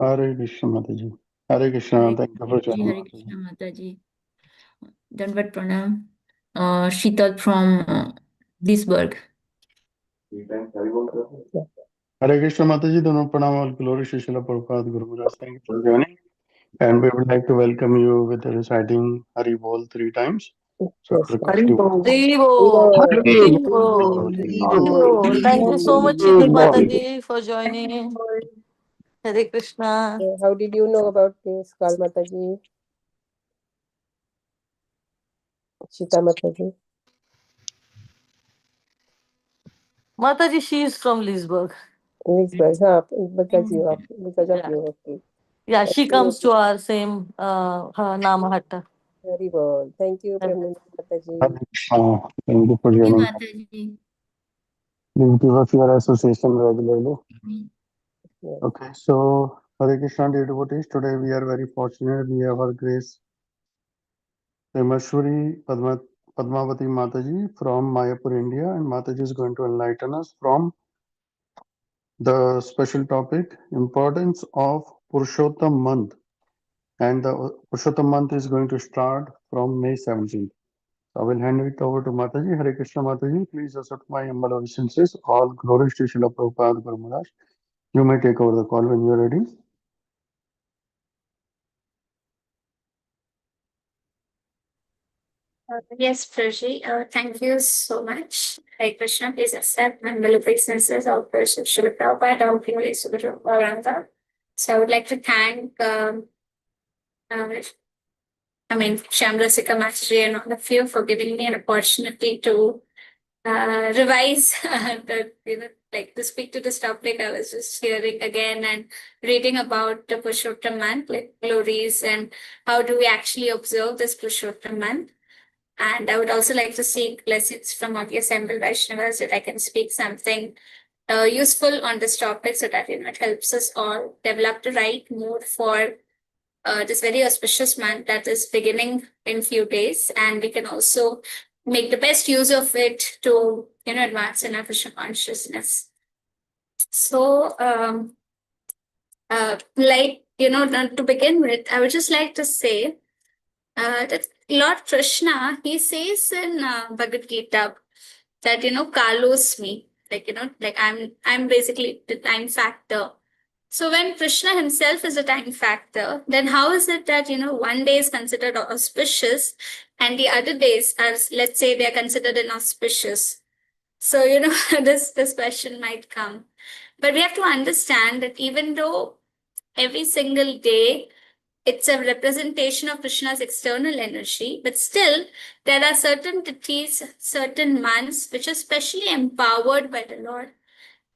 Hare Krishna Mataji. Hare Krishna. Hare Thank you for joining. Hare Krishna Mataji. Danvat Pranam. Sheetal from Duisburg. Hare Krishna Mataji. Dono pranam all glory Shri Srila Prabhupada Guru Maharaj. Thank you for joining. And we would like to welcome you with reciting Hari Bol 3 times. So Yes, request you. Thank you so much, Sheetal Mataji, for joining. Hare Krishna. How did you know about this, Kal Mataji? Shita Mataji? Mataji, she is from Leesburg. Leesburg, because of you, okay. Yeah, she comes to our same Namahatta. Very well. Thank you, Premeshwari Mataji. Hare Krishna. Thank you for joining. Mataji. Please give us your association regularly. Yes. Okay, so Hare Krishna dear devotees, today we are very fortunate. We have our Grace Premeshwari Padmavati Mataji from Mayapur, India, and Mataji is going to enlighten us from the special topic importance of Purahottam month. And the Purahottam month is going to start from May 17th. So I will hand it over to Mataji. Hare Krishna Mataji, please accept my humble obeisances. All glory to Srila Prabhupada Guru Maharaj. You may take over the call when you are ready. Yes, Praji. Thank you so much. Hare Krishna, please accept my humble obeisances of worship Srila Prabhupada, our glory Srila Prabhupada. So I would like to thank Shamrasika Mastery and all of you for giving me an opportunity to revise to speak to this topic. I was just hearing again and reading about the Purahottam month, like glories, and how do we actually observe this Purahottam month. And I would also like to seek blessings from all the assembled Vaishnavas that I can speak something useful on this topic so that it helps us all develop the right mood for this very auspicious month that is beginning in few days, and we can also make the best use of it to advance in our Krishna consciousness. So, to begin with, I would just like to say that Lord Krishna, he says in Bhagavad Gita that Kalosmi, I'm basically the time factor. So when Krishna himself is a time factor, then how is it that, one day is considered auspicious and the other days are, let's say, they're considered inauspicious? So, this question might come. But we have to understand that even though every single day it's a representation of Krishna's external energy, but still there are certain tithis, certain months which are specially empowered by the Lord.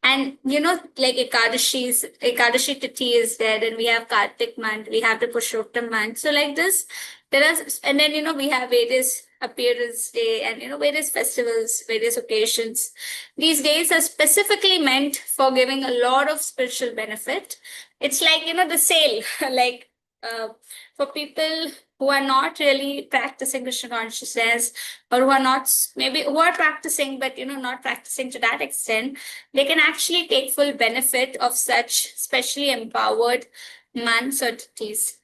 And like Ekadashi Tithi is there, then we have Kartik month, we have the Purahottam month. So like this, and then we have various appearance day and various festivals, various occasions. These days are specifically meant for giving a lot of spiritual benefit. It's like the sale, like for people who are not really practicing Krishna consciousness, or who are practicing but not practicing to that extent, they can actually take full benefit of such specially empowered months or tithis.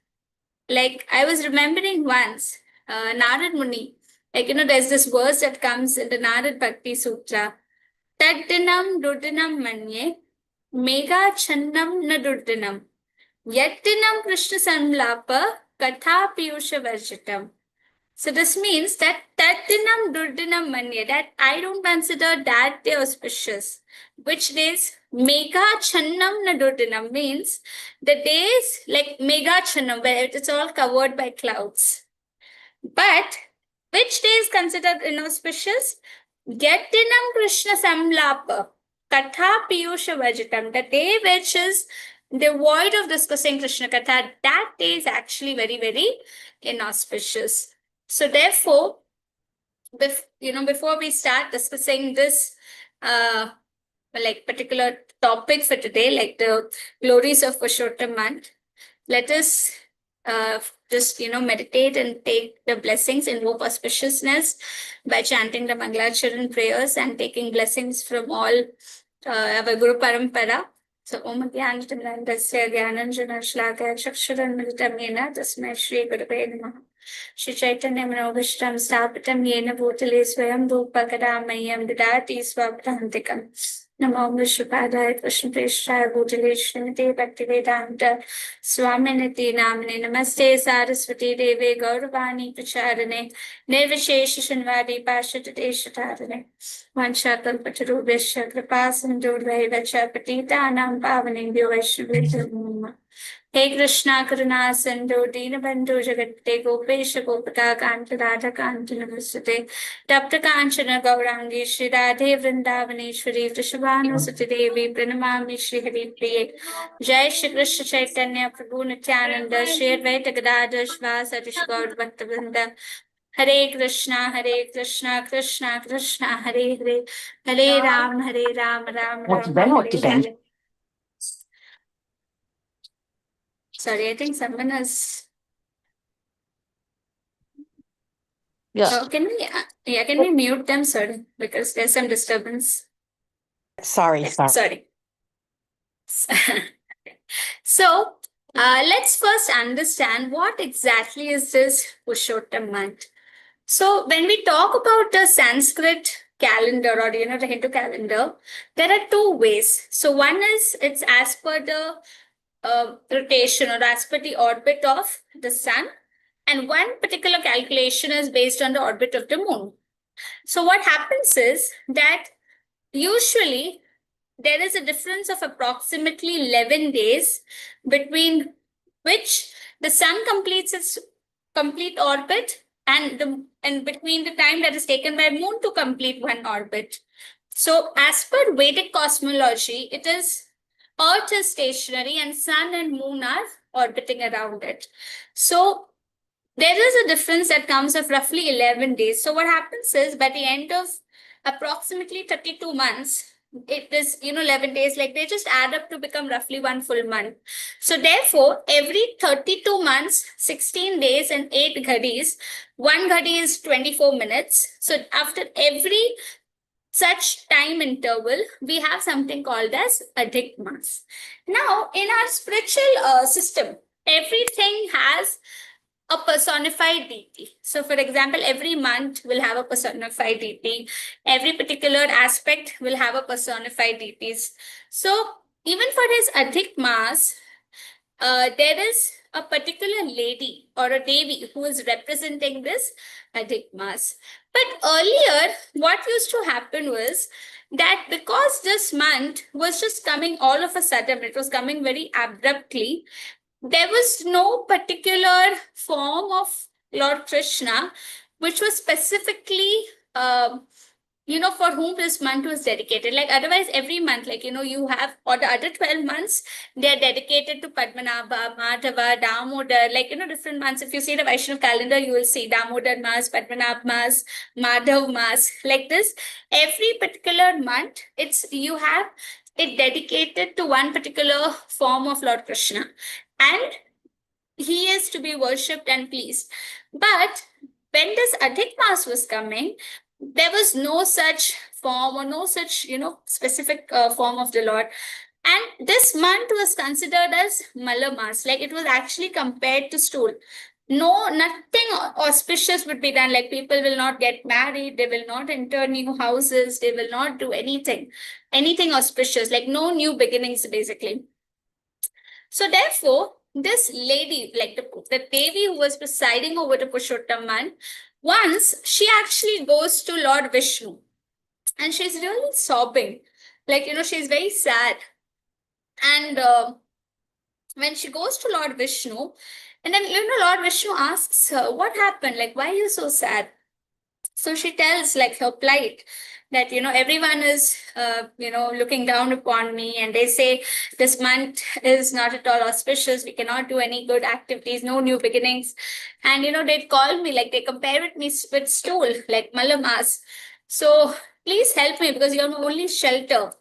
Like I was remembering once, Narad Muni, there's this verse that comes in the Narad Bhakti Sutra. Taddinam durdinam manye, mega channam na durdinam, yattinam Krishna samlapa, katha piyusha varjitam. So this means that Taddinam Durdinam Manya, that I don't consider that day auspicious. Which days? Mega Channam na Durdinam means the days like Mega Channam, where it's all covered by clouds. But which day is considered inauspicious? Yattinam Krishna Samlapa, Katha Piyusha Vajitam, the day which is devoid of discussing Krishna Katha, that day is actually very, very inauspicious. So therefore, before we start discussing this particular topic for today, like the glories of Purahottam month, let us just meditate and take the blessings, invoke auspiciousness by chanting the Mangalacharan prayers and taking blessings from all our Guru Parampara. So Om Gyananandasya Gyananjana Shlaka Chakshuranmritam Yena Tasmai Shri Gurave Namaha. Shri Chaitanya Manobhishtam Sthapitam Yena Bhutale Swayam Bhupakadamayam Didati Swabdhantikam. Namo Vishwapadaya Krishna Preshaya Bhutale Srimate Bhaktivedanta Swaminiti Namane Namaste Saraswati Deve Gauravani Pracharane Nirvishesha Shanvadi Pashatate Shatarane Vanchakalpatarubhishya Kripasindurvaiva Patitanam Pavanebhyo Vaishnavebhyo Namo Namaः. Hey Krishna Karuna Sindhu Deenabandhu Jagate Gopesha Gopaka Kanta Radha Kanta Namaste Tapta Kanchana Gaurangi Shri Radhe Vrindavaneshwari Vrishabhanu Suti Devi Pranamami Shri Hari Priye Jai Shri Krishna Chaitanya Prabhu Nityananda Shri Advaita Gadadhar Shivasati Gaur Bhaktavrinda Hare Krishna Krishna Krishna Hare Hare Hare Ram Ram Ram Hare Hare. Sorry, I think someone has. Yeah. Oh, can we mute them, sir? Because there's some disturbance. Sorry. Sorry. So, let's first understand what exactly is this Purushottam month. So, when we talk about the Sanskrit calendar or the Hindu calendar, there are two ways. So, one is it's as per the rotation or as per the orbit of the sun, and one particular calculation is based on the orbit of the moon. So what happens is that usually there is a difference of approximately 11 days between which the sun completes its complete orbit and between the time that is taken by moon to complete one orbit. So as per Vedic cosmology, it is Earth is stationary and sun and moon are orbiting around it. So there is a difference that comes of roughly 11 days. So what happens is by the end of approximately 32 months, it is, 11 days, like they just add up to become roughly one full month. So therefore, every 32 months, 16 days and 8 ghadis, one ghadi is 24 minutes. So after every such time interval, we have something called as Adhik Mas. Now, in our spiritual system, everything has a personified deity. So, for example, every month will have a personified deity. Every particular aspect will have a personified deities. So, even for his Adhik Mas, there is a particular lady or a Devi who is representing this Adhik Mas. But earlier, what used to happen was that because this month was just coming all of a sudden, it was coming very abruptly, there was no particular form of Lord Krishna which was specifically for whom this month was dedicated. Like otherwise every month, you have, or the other 12 months, they are dedicated to Padmanabha, Madhava, Damodar, different months. If you see the Vaishnav calendar, you will see Damodar Mas, Padmanabh Mas, Madhav Mas, like this. Every particular month, you have it dedicated to one particular form of Lord Krishna. And he is to be worshipped and pleased. But when this Adhik Mas was coming, there was no such form or no such, specific form of the Lord. And this month was considered as Mala Mas, like it was actually compared to stool. No, nothing auspicious would be done. Like people will not get married, they will not enter new houses, they will not do anything auspicious, like no new beginnings, basically. So therefore, this lady, like the Devi who was presiding over the Purushottam month, once she actually goes to Lord Vishnu and she's really sobbing. She's very sad. And when she goes to Lord Vishnu, and then, Lord Vishnu asks her, what happened? Like, why are you so sad? So she tells her plight that, everyone is, looking down upon me and they say this month is not at all auspicious. We cannot do any good activities, no new beginnings. And, they call me, they compare me with stool, like Malamas. So please help me because you're my only shelter.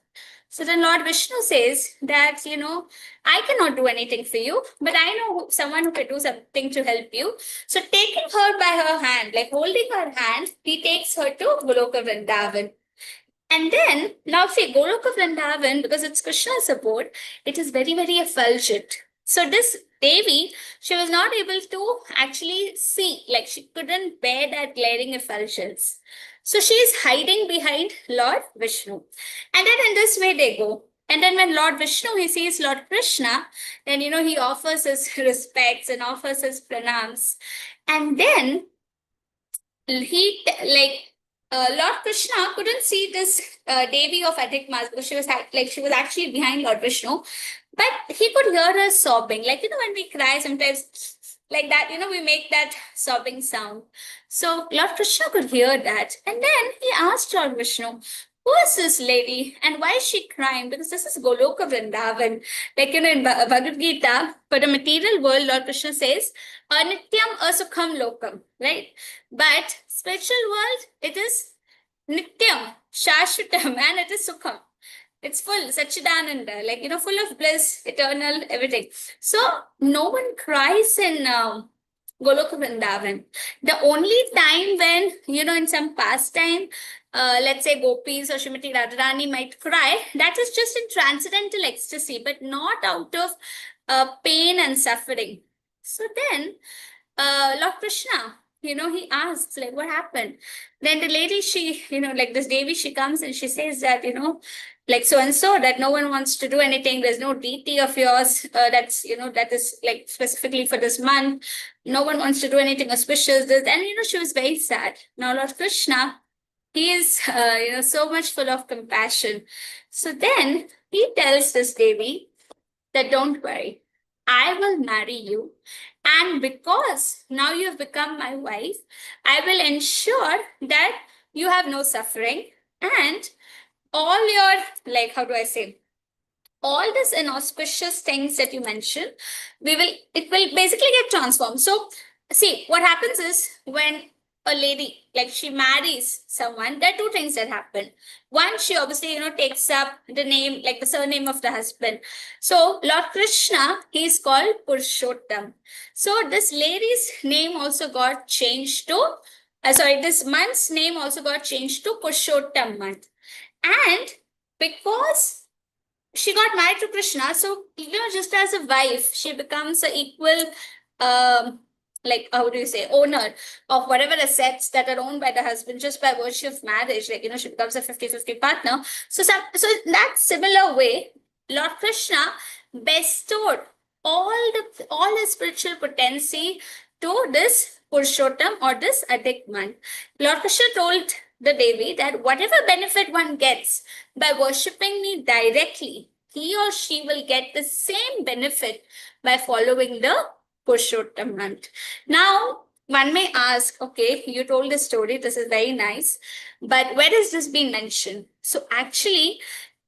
So then Lord Vishnu says that, I cannot do anything for you, but I know someone who can do something to help you. So taking her by her hand, holding her hand, he takes her to Goloka Vrindavan. And then, now see, Goloka Vrindavan, because it's Krishna's abode, it is very, very effulgent. So this Devi, she was not able to actually see, like she couldn't bear that glaring effulgence. So she is hiding behind Lord Vishnu. And then in this way they go. And then when Lord Vishnu, he sees Lord Krishna, then, he offers his respects and offers his pranams. And then Lord Krishna couldn't see this Devi of Adhik Mas because she was actually behind Lord Vishnu, but he could hear her sobbing. Like, when we cry sometimes like that, we make that sobbing sound. So Lord Krishna could hear that. And then he asked Lord Vishnu, who is this lady and why is she crying? Because this is Goloka Vrindavan. Like, in Bhagavad Gita, for the material world, Lord Krishna says, Anityam Asukham Lokam, right? But spiritual world, it is Nityam, Shashvatam, and it is Sukham. It's full, Sachidananda, like, full of bliss, eternal, everything. So no one cries in Goloka Vrindavan. The only time when, in some pastime, let's say gopis or Srimati Radharani might cry, that is just in transcendental ecstasy, but not out of pain and suffering. So then, Lord Krishna, he asks, like, what happened? Then the lady, she, like this Devi, she comes and she says that, like so and so, that no one wants to do anything. There's no deity of yours that is like specifically for this month. No one wants to do anything auspicious. And, she was very sad. Now, Lord Krishna, he is, so much full of compassion. So then he tells this Devi that don't worry, I will marry you. And because now you have become my wife, I will ensure that you have no suffering and all your, like, how do I say, all these inauspicious things that you mentioned, it will basically get transformed. So see, what happens is when a lady, like she marries someone, there are two things that happen. One, she obviously, takes up the name, like the surname of the husband. So Lord Krishna, he is called Purahottam. So this lady's name also got changed to, this month's name also got changed to Purahottam month. And because she got married to Krishna, so just as a wife, she becomes an equal, like, how do you say, owner of whatever assets that are owned by the husband just by virtue of marriage. Like, she becomes a 50-50 partner. So in that similar way, Lord Krishna bestowed all his spiritual potency to this Purahottam or this Adhik month. Lord Krishna told the Devi that whatever benefit one gets by worshipping me directly, he or she will get the same benefit by following the Purahottam month. Now, one may ask, okay, you told this story, this is very nice, but where has this been mentioned? So actually,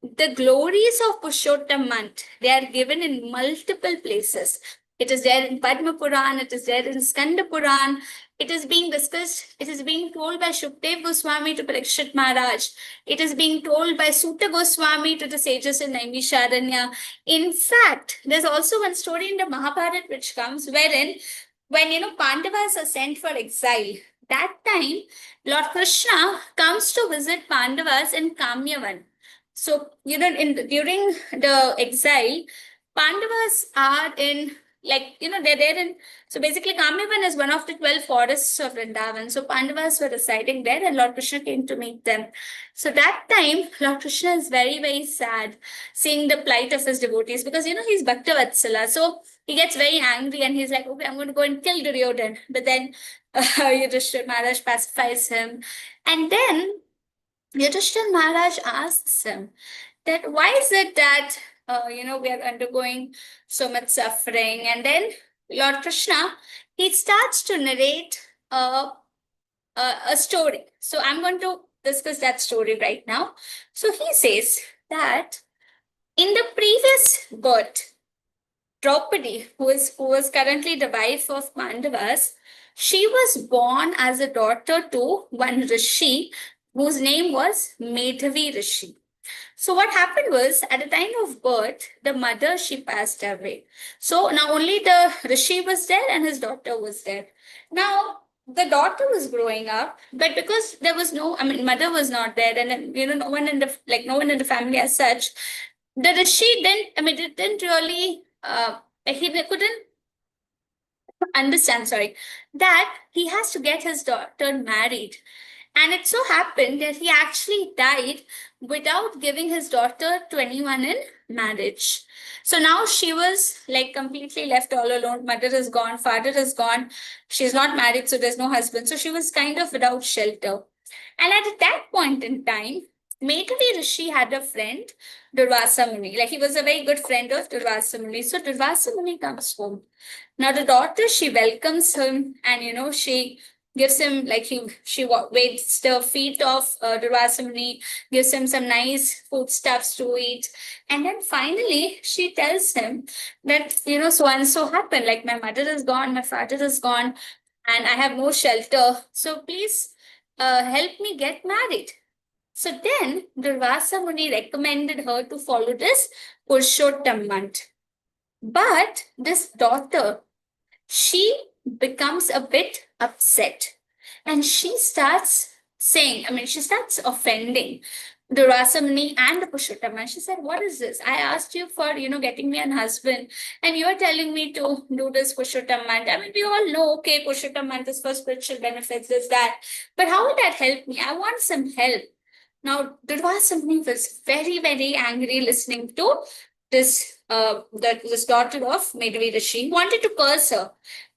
the glories of Purahottam month, they are given in multiple places. It is there in Padma Puran, it is there in Skanda Puran, it is being discussed, it is being told by Shukdev Goswami to Parikshit Maharaj, it is being told by Suta Goswami to the sages in Naimisharanya. In fact, there's also one story in the Mahabharata which comes wherein, when Pandavas are sent for exile, that time Lord Krishna comes to visit Pandavas in Kamyavan. So, during the exile, Pandavas are in, like, they're there in, so basically Kamyavan is one of the 12 forests of Vrindavan. So Pandavas were residing there and Lord Krishna came to meet them. So that time, Lord Krishna is very, very sad seeing the plight of his devotees because, he's Bhakta Vatsala. So he gets very angry and he's like, okay, I'm going to go and kill Duryodhan. But then Yudhishthira Maharaj pacifies him. And then Yudhishthira Maharaj asks him that why is it that we are undergoing so much suffering? And then Lord Krishna, he starts to narrate a story. So I'm going to discuss that story right now. So he says that in the previous birth, Draupadi, who was currently the wife of Pandavas, she was born as a daughter to one Rishi whose name was Medhavi Rishi. So what happened was, at the time of birth, the mother, she passed away. So now only the Rishi was there and his daughter was there. Now, the daughter was growing up, but because there was no, I mean, mother was not there, and then, no one in the no one in the family as such. The rishi didn't, I mean, it didn't really, he couldn't understand, sorry, that he has to get his daughter married. And it so happened that he actually died without giving his daughter to anyone in marriage. So now she was like completely left all alone. Mother is gone, father is gone. She's not married, so there's no husband. So she was kind of without shelter. And at that point in time, Metavi Rishi had a friend, Durvasa Muni. Like he was a very good friend of Durvasa Muni. So Durvasa Muni comes home. Now the daughter, she welcomes him, and she gives him like she waits the feet of Durvasa Muni, gives him some nice foodstuffs to eat, and then finally she tells him that so and so happened. Like my mother is gone, my father is gone, and I have no shelter. So please help me get married. So then Durvasa Muni recommended her to follow this Purushottam month. But this daughter, she becomes a bit upset, and she starts saying, I mean, she starts offending Durvasa Muni and the Purushottam. And she said, what is this? I asked you for, getting me an husband, and you are telling me to do this Purushottam month. I mean, we all know, okay, Purushottam month is for spiritual benefits, this, that. But how would that help me? I want some help. Now, Durvasa Muni was very, very angry listening to this this daughter of Medvi Rishi. He wanted to curse her.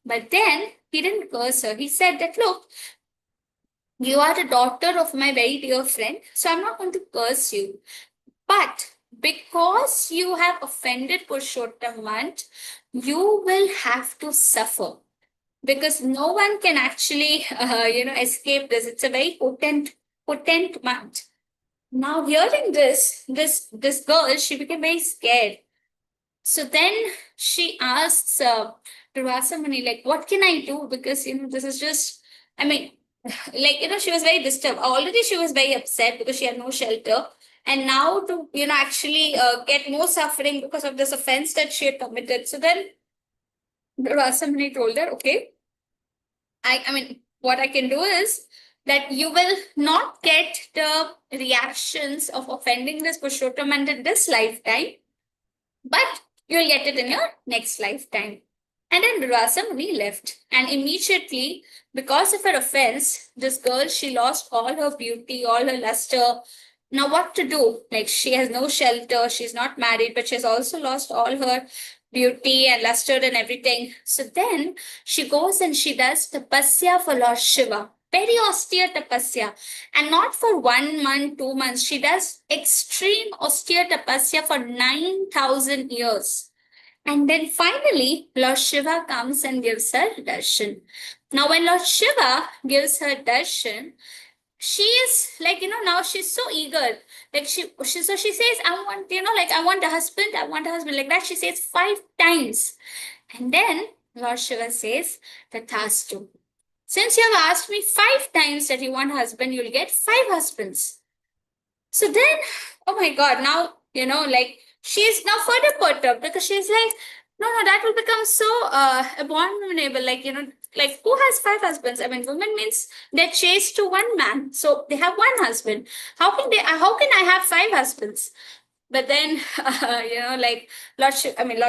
But then he didn't curse her. He said that, look, you are the daughter of my very dear friend, so I'm not going to curse you. But because you have offended Purushottam, you will have to suffer. Because no one can actually, escape this. It's a very potent month. Now, hearing this girl, she became very scared. So then she asks Durvasa Muni, like, what can I do? Because, this is just, I mean, she was very disturbed. Already she was very upset because she had no shelter. And now to, actually get more suffering because of this offense that she had committed. So then Durvasa Muni told her, okay, I mean, what I can do is that you will not get the reactions of offending this Purushottam in this lifetime, but you'll get it in your next lifetime. And then Durvasa Muni left. And immediately, because of her offense, this girl, she lost all her beauty, all her luster. Now, what to do? Like, she has no shelter, she's not married, but she's also lost all her beauty and luster and everything. So then she goes and she does tapasya for Lord Shiva. Very austere tapasya. And not for 1 month, 2 months. She does extreme austere tapasya for 9,000 years. And then finally, Lord Shiva comes and gives her darshan. Now, when Lord Shiva gives her darshan, she is like, now she's so eager. Like she says, I want, I want a husband, like that. She says 5 times. And then Lord Shiva says, Tathastu. Since you have asked me 5 times that you want a husband, you'll get 5 husbands. So then, oh my God, now, she's now further perturbed because she's like, no, that will become so abominable. Like who has 5 husbands? I mean, women means they're chaste to 1 man. So they have 1 husband. How can I have 5 husbands? But then, Lord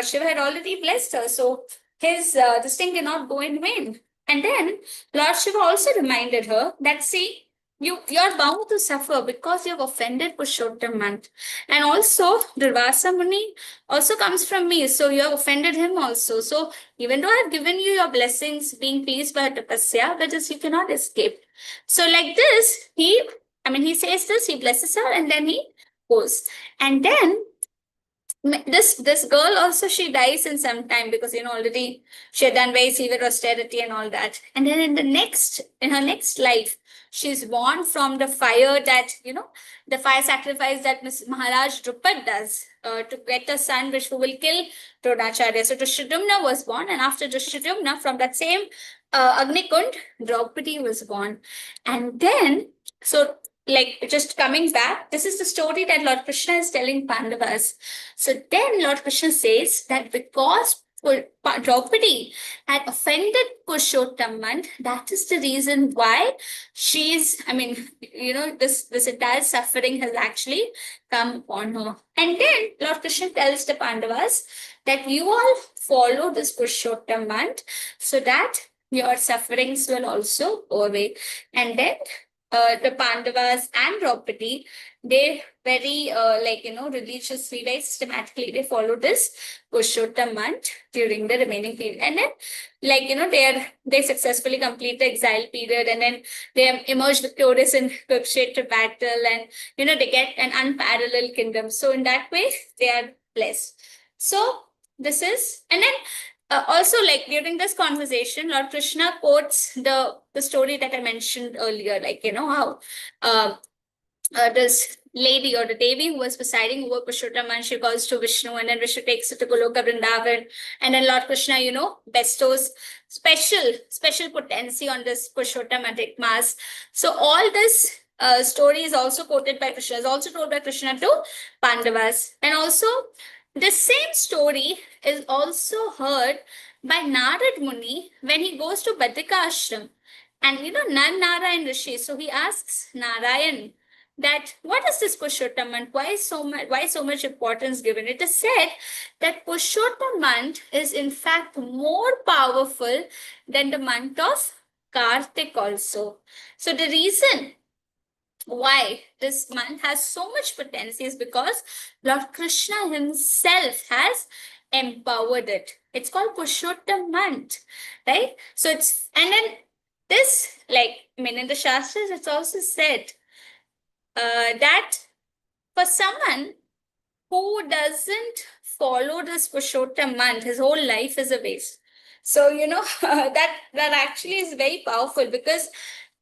Shiva had already blessed her. So his, this thing cannot go in vain. And then Lord Shiva also reminded her that, see, you're bound to suffer because you've offended Purushottam. And also, Durvasa Muni also comes from me. So you have offended him also. So even though I've given you your blessings, being pleased by tapasya, but just you cannot escape. So like this, he says this, he blesses her, and then he goes. And then this girl also, she dies in some time because already she had done very severe austerity and all that. And then in her next life, she's born from the fire that the fire sacrifice that Maharaj Drupad does to get a son which will kill Dronacharya. So Drishtadyumna was born, and after Drishtadyumna, from that same Agnikund, Draupadi was born. And then just coming back, this is the story that Lord Krishna is telling Pandavas. So then Lord Krishna says that because Draupadi had offended Purushottam, that is the reason why this entire suffering has actually come upon her. And then Lord Krishna tells the Pandavas that you all follow this Purushottam so that your sufferings will also go away. And then the Pandavas and Draupadi, they very religiously, very systematically, they follow this Purushottam during the remaining period. And then they successfully complete the exile period, and then they emerge victorious in Kurukshetra battle, and they get an unparalleled kingdom. So in that way, they are blessed. So this is, and then also, like during this conversation, Lord Krishna quotes the story that I mentioned earlier, how this lady or the Devi who was presiding over Purushottam, she calls to Vishnu, and then Vishnu takes her to Goloka Vrindavan, and then Lord Krishna, bestows special potency on this Purushottam mass. So all this story is also quoted by Krishna, is also told by Krishna to Pandavas. And also, the same story is also heard by Narad Muni when he goes to Badrika Ashram. And Nan Narayan Rishi, so he asks Narayan that what is this Purushottam? Why so much importance given? It is said that Purushottam is in fact more powerful than the month of Kartik also. So the reason why this month has so much potency is because Lord Krishna himself has empowered it. It's called Purushottam month, right? So it's, and then this, in the Shastras, it's also said that for someone who doesn't follow this Purushottam month, his whole life is a waste. So, that actually is very powerful, because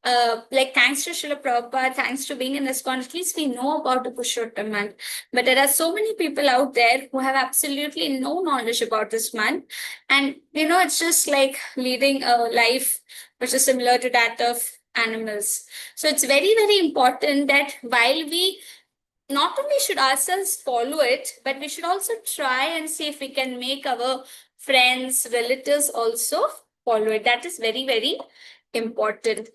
thanks to Srila Prabhupada, thanks to being in ISKCON, at least we know about the Purushottam month. But there are so many people out there who have absolutely no knowledge about this month. And, it's just like leading a life which is similar to that of animals. So it's very, very important that while we not only should ourselves follow it, but we should also try and see if we can make our friends, relatives also follow it. That is very, very important.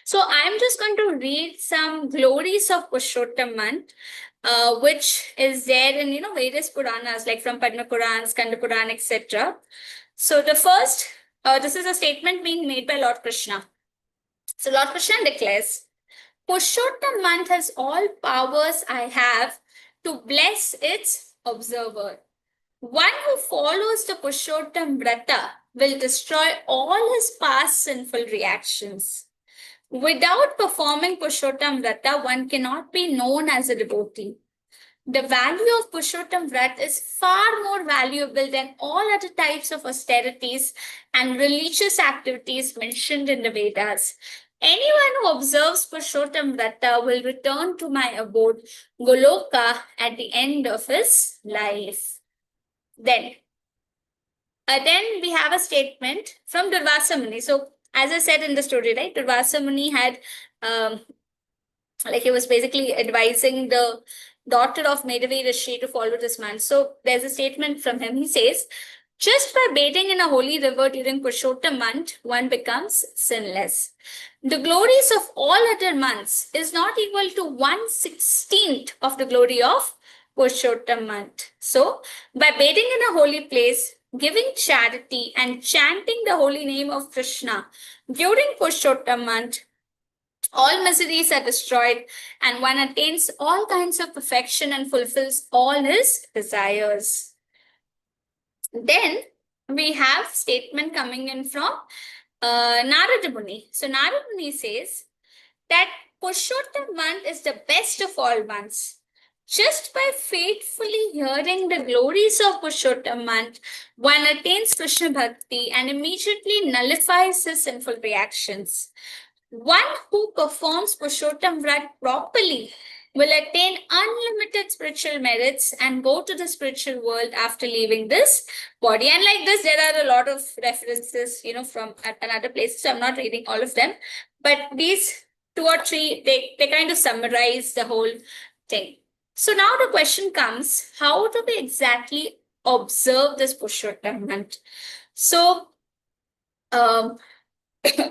So I'm just going to read some glories of Purushottam month, which is there in various Puranas, like from Padma Puran, Skanda Puran, etc. So the first, this is a statement being made by Lord Krishna. So Lord Krishna declares, Purushottam month has all powers I have to bless its observer. One who follows the Purushottam Vrata will destroy all his past sinful reactions. Without performing Purushottam Vrata, one cannot be known as a devotee. The value of Purushottam Vrat is far more valuable than all other types of austerities and religious activities mentioned in the Vedas. Anyone who observes Purushottam Vrata will return to my abode, Goloka, at the end of his life. Then we have a statement from Durvasa Muni. So, as I said in the story, right, Durvasa Muni had, he was basically advising the daughter of Medavi Rishi to follow this man. So, there's a statement from him. He says, just by bathing in a holy river during Purushottam month, one becomes sinless. The glories of all other months is not equal to 1/16 of the glory of Purushottam month. So, by bathing in a holy place, giving charity and chanting the holy name of Krishna during Purushottam month, all miseries are destroyed and one attains all kinds of perfection and fulfills all his desires. Then we have statement coming in from Narada Muni. So Narada Muni says that Purushottam month is the best of all months. Just by faithfully hearing the glories of Purushottam month, one attains Krishna Bhakti and immediately nullifies his sinful reactions. One who performs Purushottam Vrat properly will attain unlimited spiritual merits and go to the spiritual world after leaving this body. And like this, there are a lot of references, from another places. So I'm not reading all of them, but these 2 or 3, they kind of summarize the whole thing. So now the question comes, how do we exactly observe this Purushottam month. So,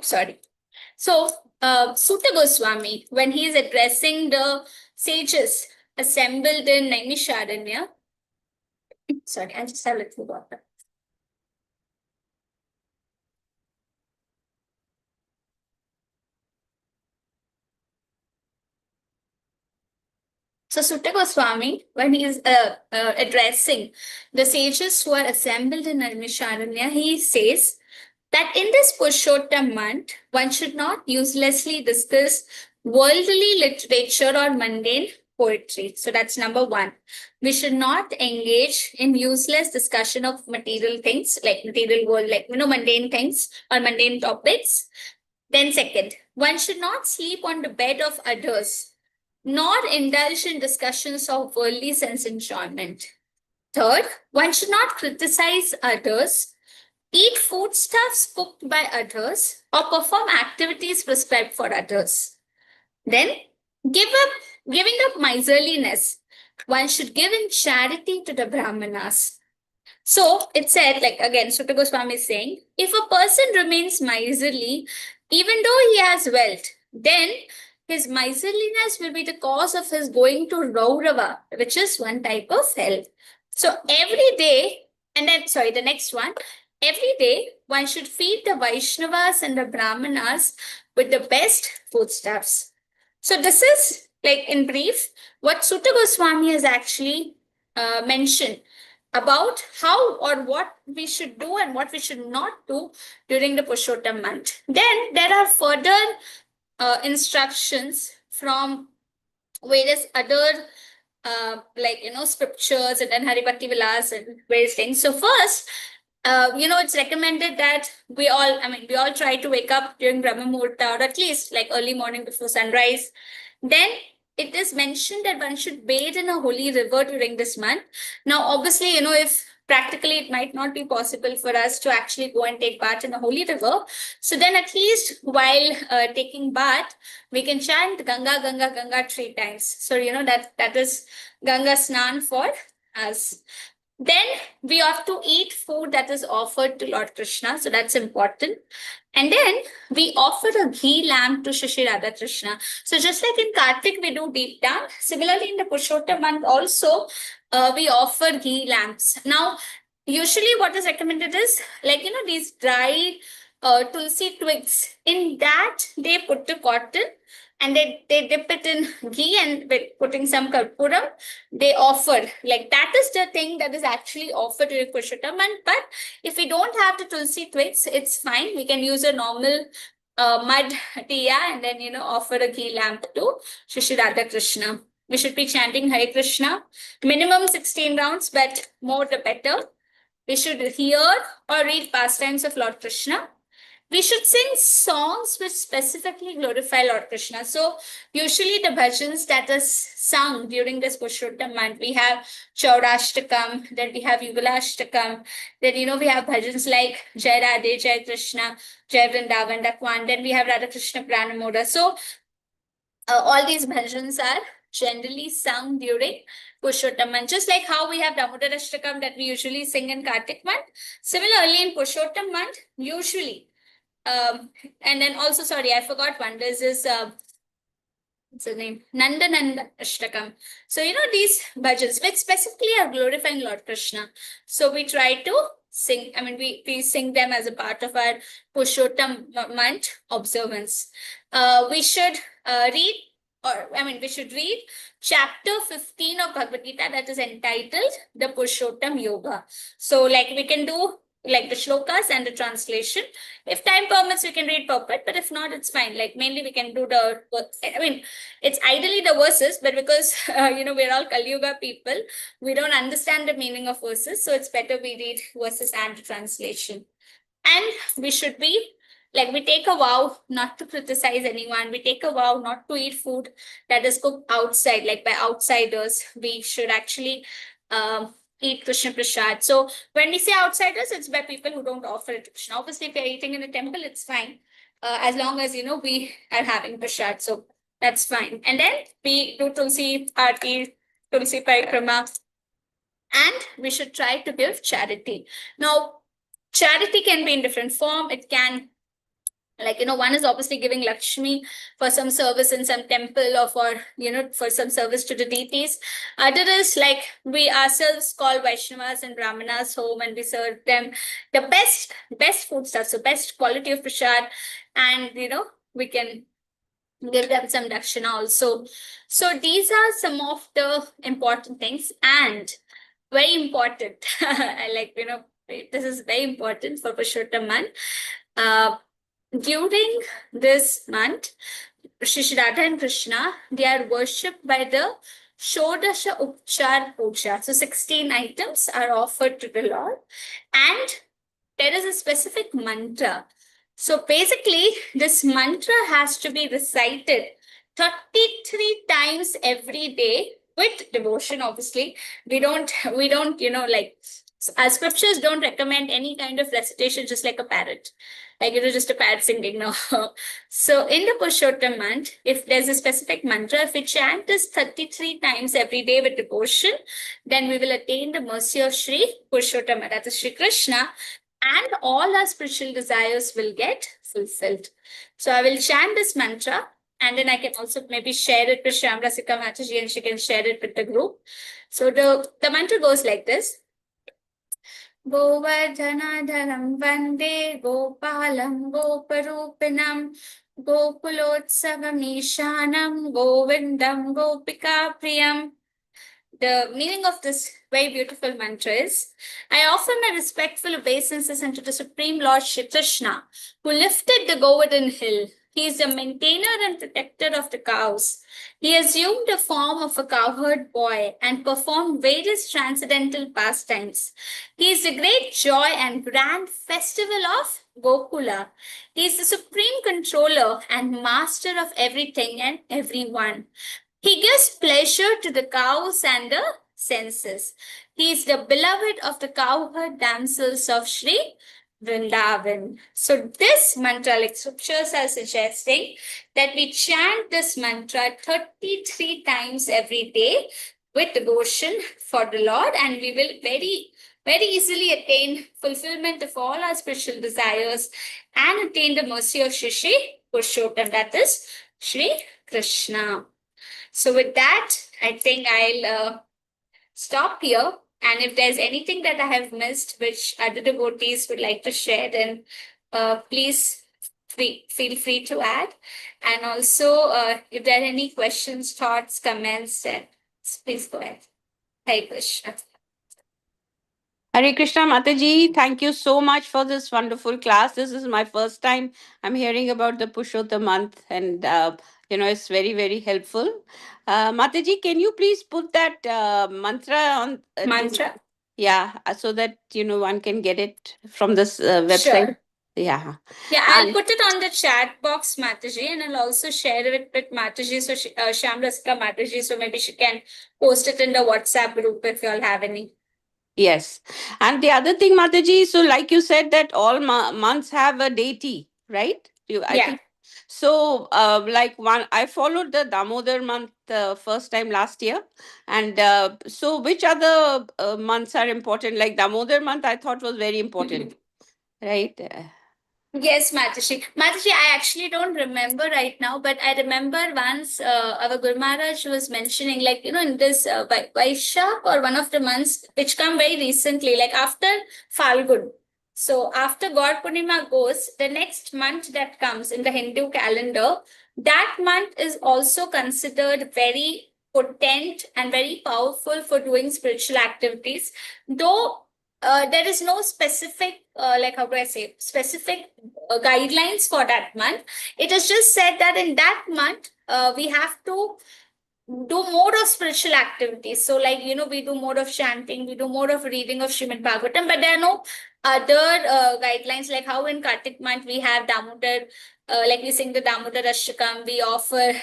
sorry. So, Sutta Goswami, when he is addressing the sages assembled in Naimisharanya, sorry, I just have a little water. So Sutta Goswami, when he is addressing the sages who are assembled in Naimisharanya, he says that in this Purushottam month, one should not uselessly discuss worldly literature or mundane poetry. So that's number one. We should not engage in useless discussion of material things, like material world, like mundane things or mundane topics. Then second, one should not sleep on the bed of others, nor indulge in discussions of worldly sense enjoyment. Third, one should not criticize others, eat foodstuffs cooked by others, or perform activities prescribed for others. Then, giving up miserliness. One should give in charity to the Brahmanas. So it said, like again, Sutta Goswami is saying, if a person remains miserly, even though he has wealth, then his miserliness will be the cause of his going to Raurava, which is one type of hell. So every day, and then, sorry, the next one, every day one should feed the Vaishnavas and the Brahmanas with the best foodstuffs. So this is, like in brief, what Sutta Goswami has actually mentioned about how or what we should do and what we should not do during the Purushottam month. Then there are further instructions from various other scriptures and then Haribhakti Vilas and various things. So first, it's recommended that we all try to wake up during Brahma Muhurta, or at least like early morning before sunrise. Then it is mentioned that one should bathe in a holy river during this month. Now, obviously, if practically it might not be possible for us to actually go and take bath in a holy river. So then at least while taking bath, we can chant Ganga, Ganga, Ganga 3 times. So, that is Ganga Snan for us. Then we have to eat food that is offered to Lord Krishna. So that's important. And then we offer a ghee lamp to Shri Radha Krishna. So just like in Kartik, we do Deepdan. Similarly, in the Purushottam month also, we offer ghee lamps. Now, usually what is recommended is these dry tulsi twigs. In that, they put the cotton and they dip it in ghee and with putting some karpuram, they offer. Like that is the thing that is actually offered to the Purushottam month. But if we don't have the tulsi twigs, it's fine. We can use a normal mud diya and then, offer a ghee lamp to Shri Radha Krishna. We should be chanting Hare Krishna, minimum 16 rounds, but more the better. We should hear or read pastimes of Lord Krishna. We should sing songs which specifically glorify Lord Krishna. So usually the bhajans that is sung during this Purushottam month, we have Chaurashtakam, then we have Yugalashtakam, then we have bhajans like Jai Radhe, Jai Krishna, Jai Vrindavan, Dakwan, then we have Radha Krishna Pranamoda. So all these bhajans are generally sung during Purushottam month. Just like how we have Damodar Ashtakam that we usually sing in Kartik month. Similarly, in Purushottam month, usually and then also, sorry, I forgot one. There's this, what's the name? Nanda Ashtakam. So, these bhajans, which specifically are glorifying Lord Krishna. So we try to sing, we sing them as a part of our Purushottam month observance. We should we should read chapter 15 of Bhagavad Gita that is entitled The Purushottam Yoga. So we can do like the shlokas and the translation. If time permits, we can read purport, but if not, it's fine. Mainly we can do it's ideally the verses, but because, we're all Kali Yuga people, we don't understand the meaning of verses. So it's better we read verses and the translation. And we should be, we take a vow not to criticize anyone. We take a vow not to eat food that is cooked outside, by outsiders. We should actually, eat Krishna Prasad. So when we say outsiders, it's by people who don't offer it to Krishna. Obviously, if you're eating in a temple, it's fine. As long as, we are having Prasad. So that's fine. And then we do Tulsi Aarti, Tulsi Parikrama. And we should try to give charity. Now, charity can be in different form. It can, like, one is obviously giving Lakshmi for some service in some temple, or for, for some service to the deities. Other is like we ourselves call Vaishnavas and Brahmanas home, and we serve them the best food stuff, so best quality of prasad, and we can give them some dakshina also. So these are some of the important things, and very important. I like, this is very important for Purushottam month. During this month, Shri Radha and Krishna, they are worshipped by the Shodasha Upchar Puja. So 16 items are offered to the Lord, and there is a specific mantra. So basically, this mantra has to be recited 33 times every day with devotion. Obviously, we don't, like, our scriptures don't recommend any kind of recitation just like a parrot, like, just a parrot singing. No. So in the Purushottam month, if there's a specific mantra, if we chant this 33 times every day with devotion, then we will attain the mercy of Sri Purushottam, that is Sri Krishna, and all our spiritual desires will get fulfilled. So I will chant this mantra, and then I can also maybe share it with Shyamrasika Mataji, and she can share it with the group. So the mantra goes like this. Govardhanadharam vande gopalam goparupinam gokulotsavam govindam gopika priyam. The meaning of this very beautiful mantra is, I offer my respectful obeisances unto the Supreme Lord Shri Krishna, who lifted the Govardhan hill. He is the maintainer and protector of the cows. He assumed the form of a cowherd boy and performed various transcendental pastimes. He is the great joy and grand festival of Gokula. He is the supreme controller and master of everything and everyone. He gives pleasure to the cows and the senses. He is the beloved of the cowherd damsels of Sri Vrindavan. So this mantra, like scriptures are suggesting, that we chant this mantra 33 times every day with devotion for the Lord, and we will very easily attain fulfillment of all our spiritual desires and attain the mercy of Shri Purushottam, that is Sri Krishna. So with that, I think I'll stop here. And if there's anything that I have missed, which other devotees would like to share, then please feel free to add. And also, if there are any questions, thoughts, comments, then please go ahead. Hare Krishna. Hare Krishna Mataji, thank you so much for this wonderful class. This is my first time I'm hearing about the Purushottam month, and it's very, very helpful. Mataji, can you please put that mantra on? Mantra? Yeah, so that one can get it from this website. Sure. Yeah. Yeah, I'll put it on the chat box, Mataji, and I'll also share it with Mataji, so Shyamrasika Mataji, so maybe she can post it in the WhatsApp group if you all have any. Yes. And the other thing, Mataji, so like you said that all months have a deity, right? I Yeah. think so. Like I followed the Damodar month first time last year. And so which other months are important? Like Damodar month, I thought was very important, right? Yes, Mataji. Mataji, I actually don't remember right now, but I remember once our Guru Maharaj was mentioning, like, in this Vaishak, or one of the months which come very recently, like after Falgun. So after God Purnima goes, the next month that comes in the Hindu calendar, that month is also considered very potent and very powerful for doing spiritual activities. Though there is no specific, like, how do I say, specific guidelines for that month. It is just said that in that month, we have to do more of spiritual activities. So, like, we do more of chanting, we do more of reading of Srimad Bhagavatam, but there are no other guidelines, like how in Kartik month we have Damodar, like we sing the Damodar Ashtakam, we offer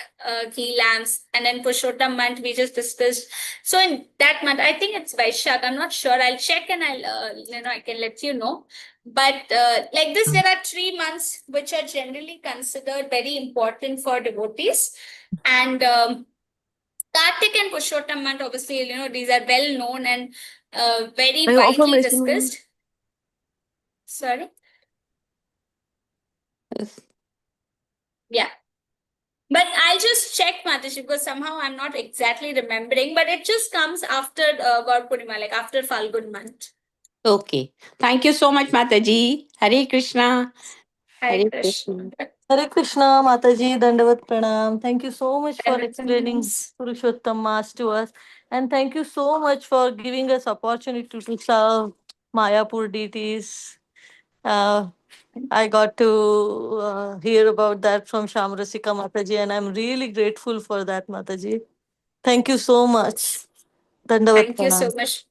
ghee lamps, and then Purushottam month we just discussed. So in that month, I think it's Vaishak, I'm not sure, I'll check and I'll, I can let you know. But like this, there are 3 months which are generally considered very important for devotees. And Kartik and Purushottam month, obviously, these are well known, and very I offer widely mention. discussed. Sorry. Yes. Yeah. But I'll just check, Mataji, because somehow I'm not exactly remembering, but it just comes after God Purnima, like after Falgun month. Okay. Thank you so much, Mataji. Hare Krishna. Hare Hare Krishna. Krishna. Hare Krishna, Mataji, Dandavat Pranam. Thank you so much for Dandavat explaining pranams. Purushottam Mass to us. And thank you so much for giving us opportunity to serve Mayapur deities. I got to hear about that from Shamrasika Mataji, and I'm really grateful for that, Mataji. Thank you so much. Dandavat Thank you so Pranam. much.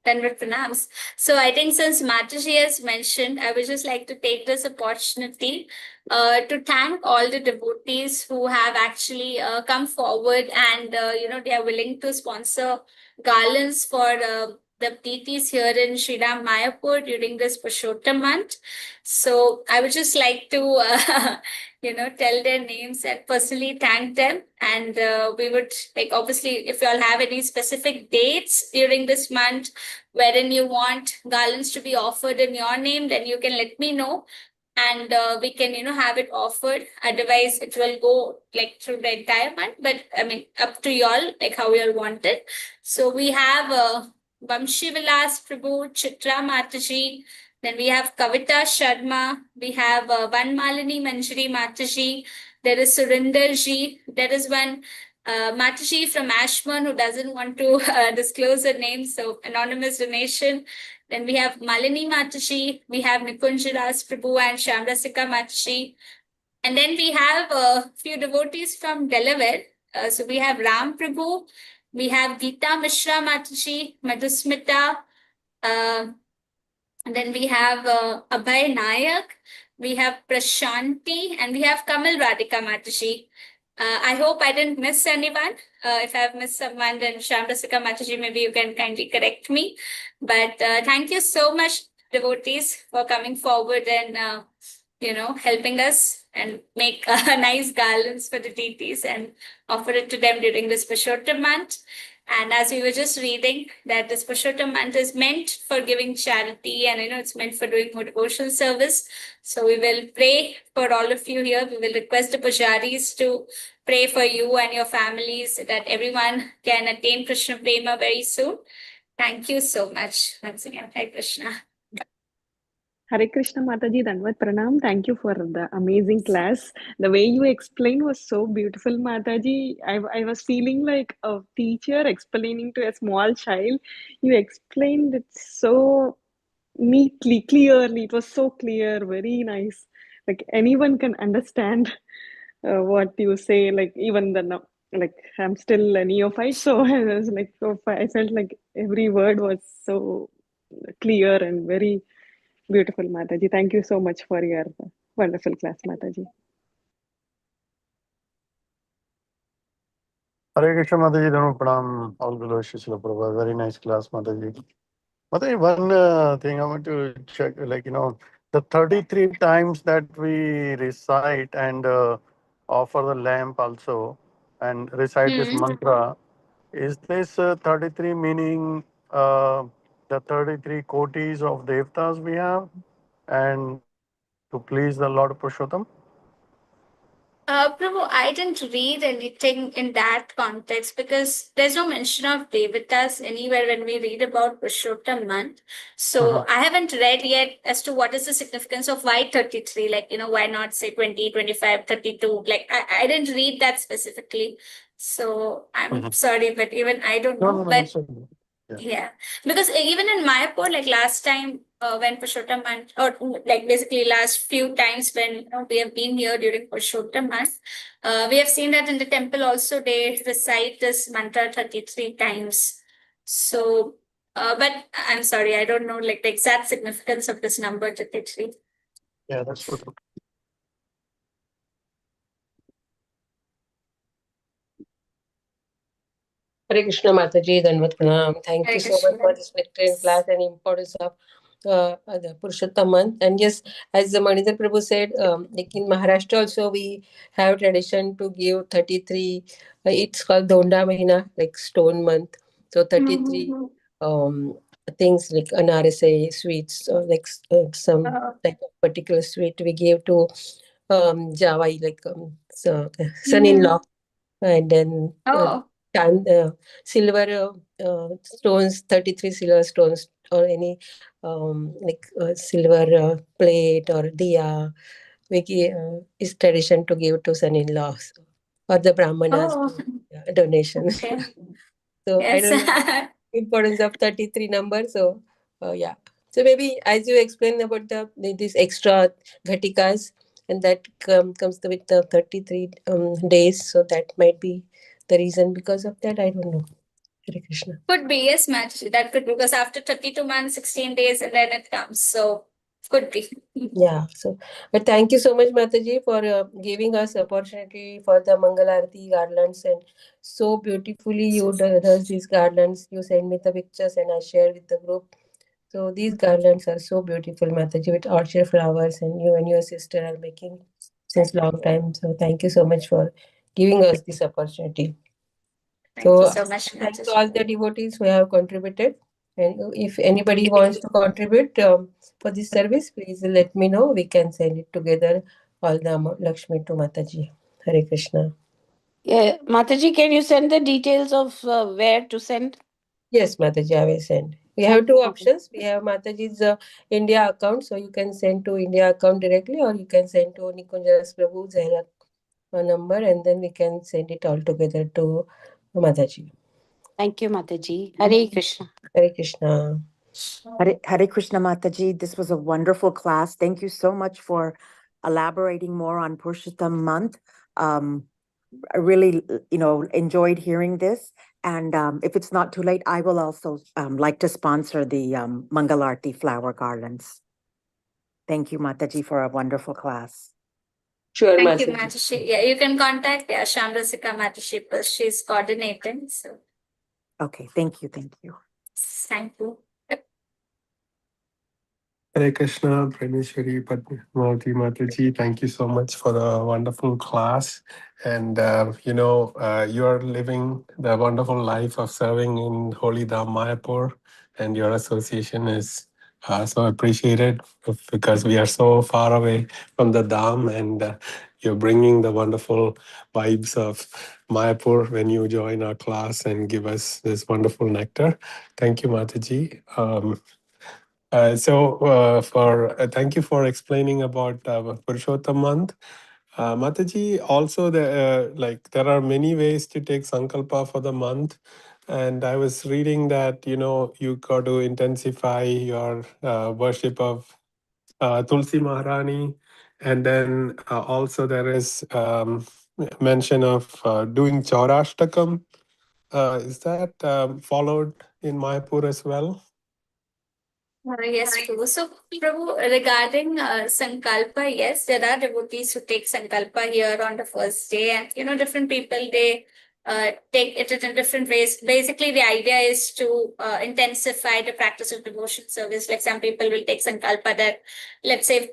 Dandavat pranams. So I think since Mataji has mentioned, I would just like to take this opportunity to thank all the devotees who have actually come forward and they are willing to sponsor garlands for the deities here in Sriram Mayapur during this Purushottam month. So I would just like to tell their names and personally thank them. And we would, like, obviously, if you all have any specific dates during this month wherein you want garlands to be offered in your name, then you can let me know. And we can, have it offered. Otherwise, it will go like through the entire month. But I mean, up to y'all, like how you all want it. So we have Vamshi Vilas Prabhu, Chitra Mataji. Then we have Kavita Sharma. We have Van Malini Manjari Mataji. There is Surinder Ji. There is one Mataji from Ashburn who doesn't want to disclose her name. So anonymous donation. Then we have Malini Mataji. We have Nikunjaras Prabhu and Shamrasika Mataji. And then we have a few devotees from Delaware. So we have Ram Prabhu. We have Geeta Mishra Mataji, Madhusmita. And then we have Abhay Nayak, we have Prashanti, and we have Kamal Radhika Mataji. I hope I didn't miss anyone. If I have missed someone, then Shamrasika Mataji, maybe you can kindly correct me. But thank you so much, devotees, for coming forward and helping us and make nice garlands for the deities and offer it to them during this Purushottam month. And as we were just reading, that this Purushottam month is meant for giving charity, and it's meant for doing more devotional service. So we will pray for all of you here. We will request the pujaris to pray for you and your families, that everyone can attain Krishna Prema very soon. Thank you so much once again. Hare Krishna. Hare Krishna Mataji, Dandavat Pranam. Thank you for the amazing class. The way you explained was so beautiful, Mataji. I was feeling like a teacher explaining to a small child. You explained it so neatly, clearly. It was so clear, very nice. Like anyone can understand what you say. Like even the like I'm still a neophyte, so I was like, so I felt like every word was so clear and very beautiful, Mataji. Thank you so much for your wonderful class, Mataji. Hare Krishna Mataji, Dhanu Pranam, all below Shishila Prabhu. Very nice class, Mataji. Mataji, one thing I want to check, like, the 33 times that we recite and offer the lamp also and recite this mantra, is this 33 meaning the 33 kotis of devtas we have and to please the Lord Purushottam? Prabhu, I didn't read anything in that context because there's no mention of Devatas anywhere when we read about Purushottam month. So I haven't read yet as to what is the significance of why 33, like, why not say 20, 25, 32? Like, I didn't read that specifically. So I'm sorry, but even I don't know. But that's okay. yeah, because even in Mayapur, like last time when Purushottam month, or like basically last few times when we have been here during Purushottam month, we have seen that in the temple also they recite this mantra 33 times. So, but I'm sorry, I don't know like the exact significance of this number 33. Yeah, that's good. Hare Krishna Mataji, Dandavat Pranam. Thank Hare you so much for Krishna. this lecture class and importance of the Purushottam month. And yes, as Manidhar Prabhu said, like in Maharashtra also we have tradition to give 33. It's called Donda Mahina, like stone month. So 33 Mhm. things like an RSA sweets or like some type of particular sweet we gave to Jawai, like son-in-law, and then silver stones, 33 silver stones, or any silver plate or diya. We give, is tradition to give to son-in-laws or the brahmanas donation. So I don't know importance of 33 number. So yeah. So maybe as you explained about these extra ghatikas, and that comes with the 33 days. So that might be the reason because of that. I don't know. Hare Krishna. Could be, yes, Mataji. That could be because after 32 months, 16 days, and then it comes. So could be. Yeah. So, but thank you so much, Mataji, for giving us opportunity for the Mangalarati garlands, and so beautifully you does these garlands. You send me the pictures and I share with the group. So these garlands are so beautiful, Mataji, with orchid flowers, and you and your sister are making since long time. So thank you so much for giving us this opportunity. Thank you so much, thank Mataji. all the devotees who have contributed. And if anybody wants to contribute for this service, please let me know. We can send it together, all the Lakshmi to Mataji. Hare Krishna. Yeah, Mataji, can you send the details of where to send? Yes, Mataji, I will send. We have two options. We have Mataji's India account, so you can send to India account directly, or you can send to Nikunjas Prabhu's number, and then we can send it all together to Mataji. Thank you, Mataji. Hare Krishna. Hare Krishna. Hare Krishna Mataji, this was a wonderful class. Thank you so much for elaborating more on Purushottam month. I really, enjoyed hearing this. And if it's not too late, I will also like to sponsor the Mangalarti flower garlands. Thank you, Mataji, for a wonderful class. Sure, Thank you, Mataji. Mataji. Yeah, you can contact Shamrasika Mataji because she's coordinating. So Okay, thank you. thank you. Hare Krishna, Premeshwari Padmavati Mataji, thank you so much for the wonderful class. And, you are living the wonderful life of serving in Holy Dham Mayapur, and your association is so appreciated because we are so far away from the Dham, and you're bringing the wonderful vibes of Mayapur when you join our class and give us this wonderful nectar. Thank you, Mataji. Thank you for explaining about Purushottam month. Mataji, also there are many ways to take sankalpa for the month, and I was reading that you got to intensify your worship of Tulsi Maharani, and then also there is mention of doing Chaurashtakam. Is that followed in Mayapur as well? Yes, Prabhu. So, Prabhu, regarding Sankalpa, yes, there are devotees who take Sankalpa here on the first day, and different people they take it in different ways. Basically, the idea is to intensify the practice of devotion service. Like some people will take Sankalpa that, let's say,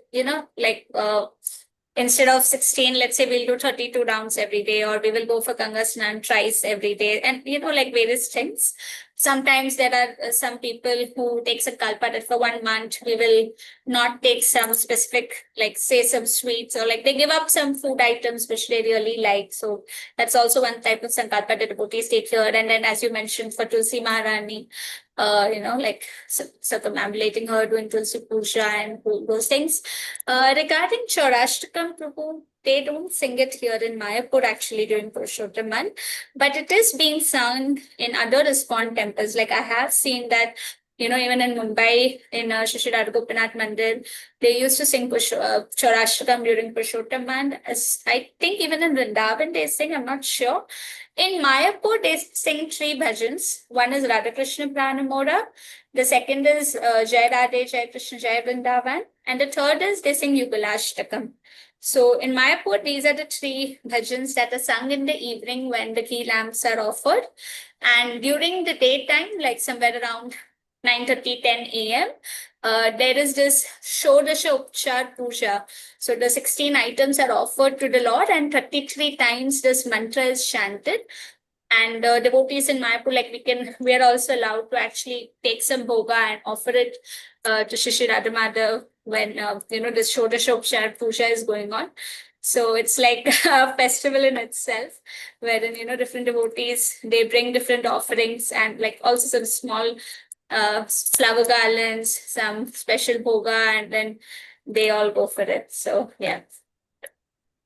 instead of 16, let's say we'll do 32 rounds every day, or we will go for Ganga Snan thrice every day, and like various things. Sometimes there are some people who take Sankalpa that for 1 month we will not take some specific, like say some sweets, or like they give up some food items which they really like. So that's also one type of Sankalpa that devotees take here. And then, as you mentioned, for Tulsi Maharani, like circumambulating her, doing Tulsi Puja and those things. Regarding Chaurashtakam, Prabhu, they don't sing it here in Mayapur actually during Purushottam month, but it is being sung in other ISKCON temples. Like I have seen that, even in Mumbai, in Shri Radha Gopinath Mandir, they used to sing Chaurashtakam during Purushottam month. As I think even in Vrindavan they sing, I'm not sure. In Mayapur, they sing 3 bhajans. One is Radha Krishna Pranamora. The second is Jai Radhe, Jai Krishna, Jai Vrindavan. And the third is they sing Yugalashtakam. So in Mayapur, these are the 3 bhajans that are sung in the evening when the ghee lamps are offered. And during the daytime, like somewhere around 9:30, 10 a.m., there is this Shodasha Upchar Puja. So the 16 items are offered to the Lord, and 33 times this mantra is chanted. And devotees in Mayapur, like we are also allowed to actually take some bhoga and offer it to Shri Radha Madhav when this Shodashopchar puja is going on. So it's like a festival in itself, wherein different devotees, they bring different offerings and like also some small flower garlands, some special bhoga, and then they all go for it. So yeah.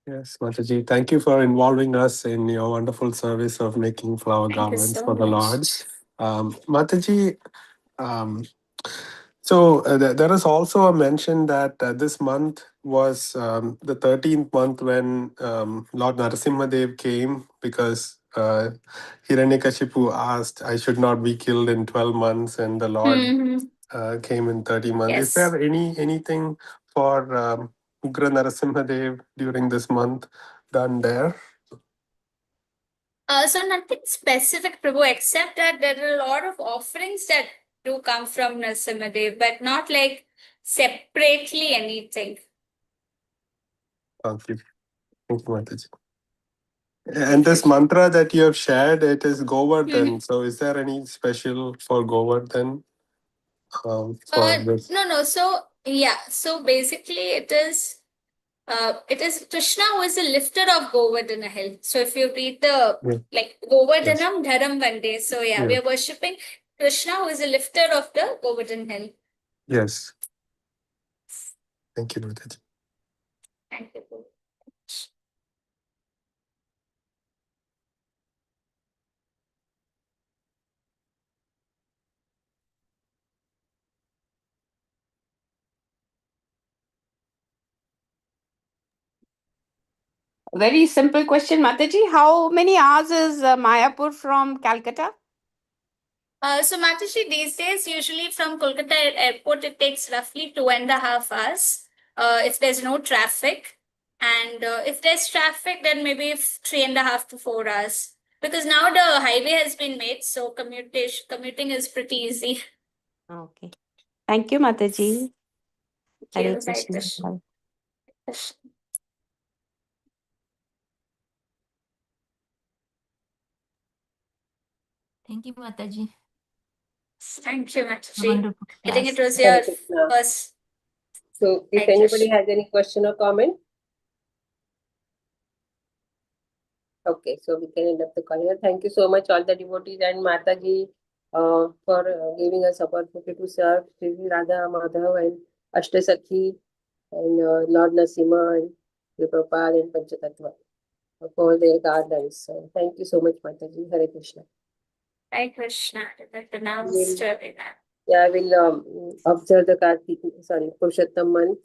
Yes, Mataji, thank you for involving us in your wonderful service of making flower Thank you garlands so for the Lord. much. Mataji, so there is also a mention that this month was the 13th month when Lord Narasimhadev came because Hiranyakashipu asked, I should not be killed in 12 months, and the Lord came in 30 months. Yes. Is there anything for Ugra Narasimhadev during this month done there? So nothing specific, Prabhu, except that there are a lot of offerings that do come from Narasimhadev, but not like separately anything. Thank you. Thank you, Mataji. And this mantra that you have shared, it is Govardhan. So is there any special for Govardhan? For this? No. So yeah. So basically, it is Krishna who is the lifter of Govardhana hill. So if you read the like Govardhanam Dharam Vande, so yeah, we are worshipping Krishna who is the lifter of the Govardhan hill. Yes. Thank you, Mataji. Thank you. Very simple question, Mataji. How many hours is Mayapur from Calcutta? So Mataji, these days, usually from Kolkata airport, it takes roughly 2.5 hours if there's no traffic. And if there's traffic, then maybe 3.5 to 4 hours. Because now the highway has been made, so commuting is pretty easy. Okay. Thank you, Mataji. Thank you. Hare Krishna. Thank you, Mataji. Thank you, Mataji. Wonderful I think it class. was your Hare Krishna. first. So if Hare anybody Krishna. has any question or comment, okay, so we can end up the call here. Thank you so much, all the devotees and Mataji, for giving us opportunity to serve Sri Radha Madhav and Ashtasakhi and Lord Nasima and Prabhupada and Panchatattva for their guidance. So thank you so much, Mataji. Hare Krishna. Hare Krishna. Pranams We'll- to everyone. Yeah, I will observe the Purushattam month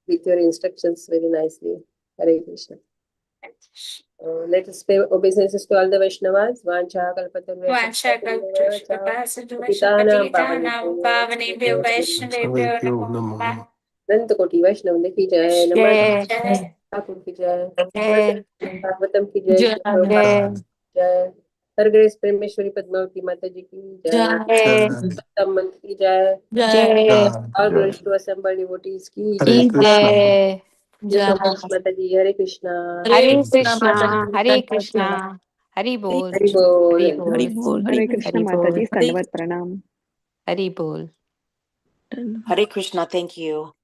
with your instructions very nicely. Hare Krishna. Let us pay obeisances to all the Vaishnavas. Vancha Vancha Pitanam Pavanebhyo Vaishnavebhyo Namo Namaha. Nanda Koti Vaishnav ki jai, Namah Thakur ki jai, Bhagavatam ki jai, Prabhupada ki jai, Her Grace Premeshwari Padmavati Mataji ki jai, Purushattam month ki jai, all glories to assembled devotees ki jai. Jai. Thank you so much, Mataji. Hare Krishna. Hare Krishna. Hare Krishna. Hari Bol. Hari Bol. Hari Bol. Hare Krishna Hari Bol. Mataji, Dandavad Pranam. Hari Bol. Hare Krishna, thank you.